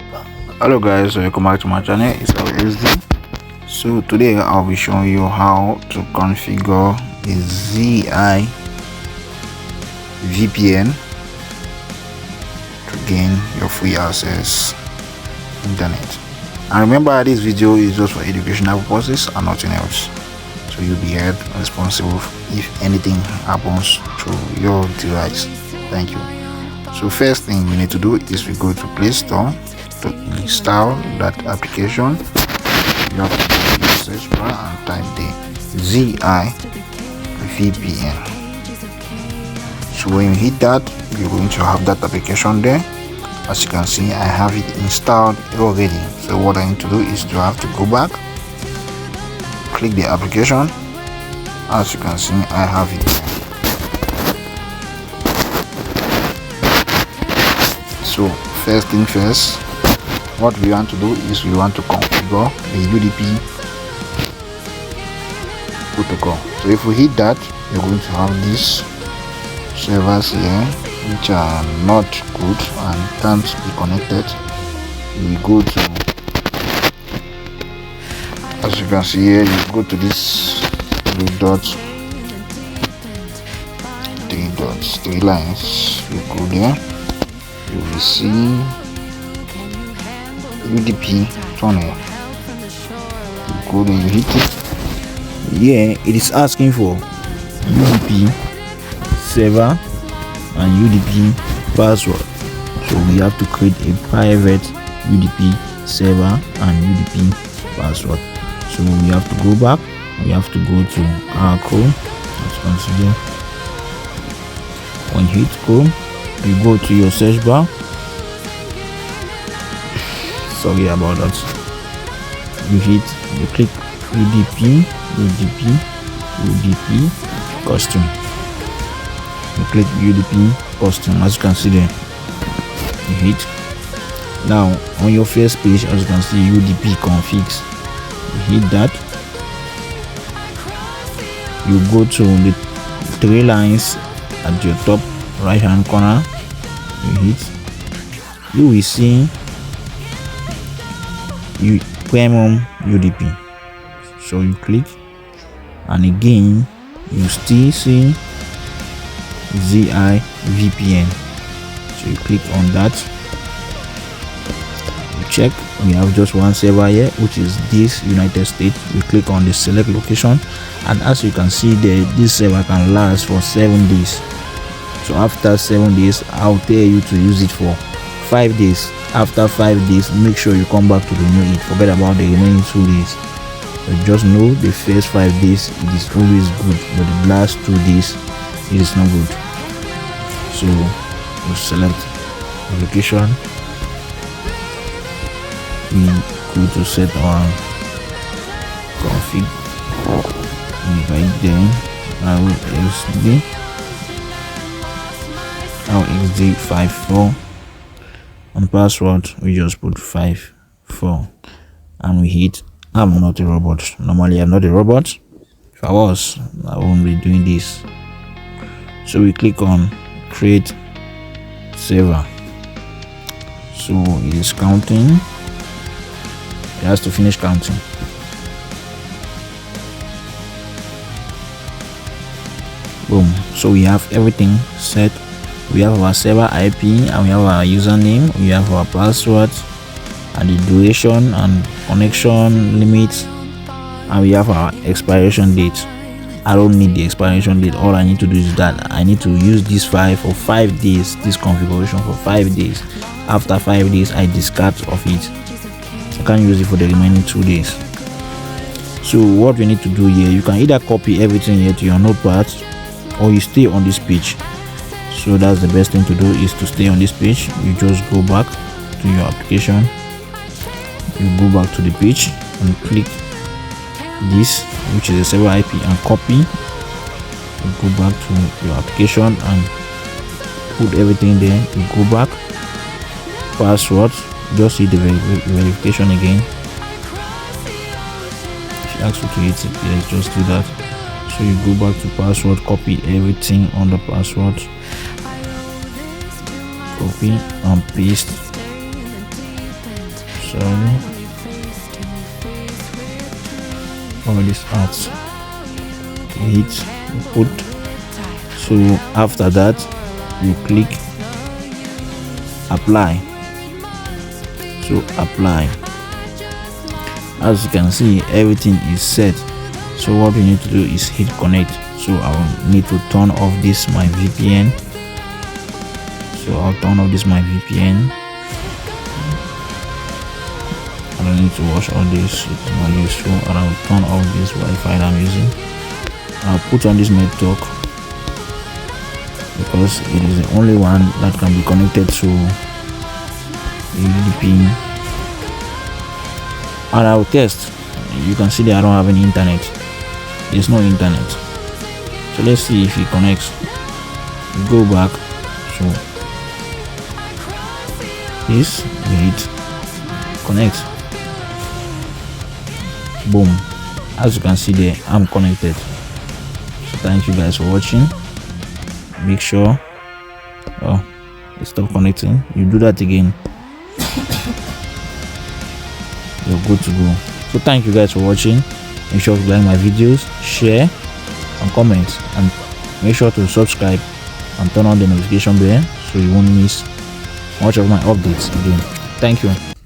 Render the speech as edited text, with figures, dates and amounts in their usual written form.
Hello guys, welcome back to my channel. It's SD. So today I'll be showing you how to configure the ZIVPN to gain your free access internet. And remember, this video is just for educational purposes and nothing else, so you'll be held responsible if anything happens to your device. Thank you. So first thing we need to do is we go to Play Store to install that application. You have to go to the search bar and type the ZIVPN. So when you hit that, you're going to have that application there. As you can see, I have it installed already. So what I need to do is to have to go back, click the application. As you can see, I have it there. So first thing first, what we want to do is we want to configure the UDP protocol. So if we hit that, you're going to have these servers here which are not good and can't be connected. We go to, as you can see here, you go to this three lines. You go there, you will see UDP tunnel. You go there, you hit it. Yeah, it is asking for UDP server and UDP password. So we have to create a private UDP server and UDP password. So we have to go back. We have to go to our Chrome. Let's consider. When you hit Chrome, you go to your search bar. Sorry about that. You click UDP custom. You click UDP custom. As you can see there, you hit. Now on your first page, as you can see, UDP configs. You hit that. You go to the three lines at your top right hand corner. You hit. You will see premium UDP. So you click, and again you still see ZIVPN. So you click on that. You check, we have just one server here, which is this United States. We click on the select location, and as you can see there, this server can last for 7 days. So after 7 days, I'll tell you to use it for 5 days. After 5 days, make sure you come back to renew it. Forget about the remaining 2 days. But just know the first 5 days it is always good, but the last 2 days it is not good. So we select the location. We go to set our config. Right there, our XD54, and password we just put 54, and we hit. I'm not a robot. Normally I'm not a robot. If I was, I won't be doing this. So we click on create server. So it is counting. It has to finish counting. Boom. So we have everything set. We have our server IP, and we have our username, we have our password, and the duration and connection limits, and we have our expiration date. I don't need the expiration date. All I need to do is that I need to use this file for 5 days, this configuration for 5 days. After 5 days, I discard of it. I can't use it for the remaining 2 days. So what we need to do here, you can either copy everything here to your notepad, or you stay on this page. So that's the best thing to do, is to stay on this page. You just go back to your application, you go back to the page and click this, which is the server IP, and copy. You go back to your application and put everything there. You go back, password, just hit the verification again. If you ask you to hit it, yes, just do that. So you go back to password, copy everything on the password, copy and paste. sorry, all these ads. Hit, put. So after that you click apply. So apply. As you can see, everything is set. So what we need to do is hit connect. So I will need to turn off this my VPN. So I'll turn off this my VPN. I don't need to watch all this, it's not useful. And I'll turn off this Wi-Fi that I'm using. I'll put on this network because it is the only one that can be connected to UDP. And I'll test. You can see that I don't have any internet. There's no internet. So let's see if it connects. Go back. So this, hit connect. Boom. As you can see there, I'm connected. So thank you guys for watching. Make sure stop connecting. You do that again, you're good to go. So thank you guys for watching. Make sure to like my videos, share and comment, and make sure to subscribe and turn on the notification bell so you won't miss much of my updates again. Thank you.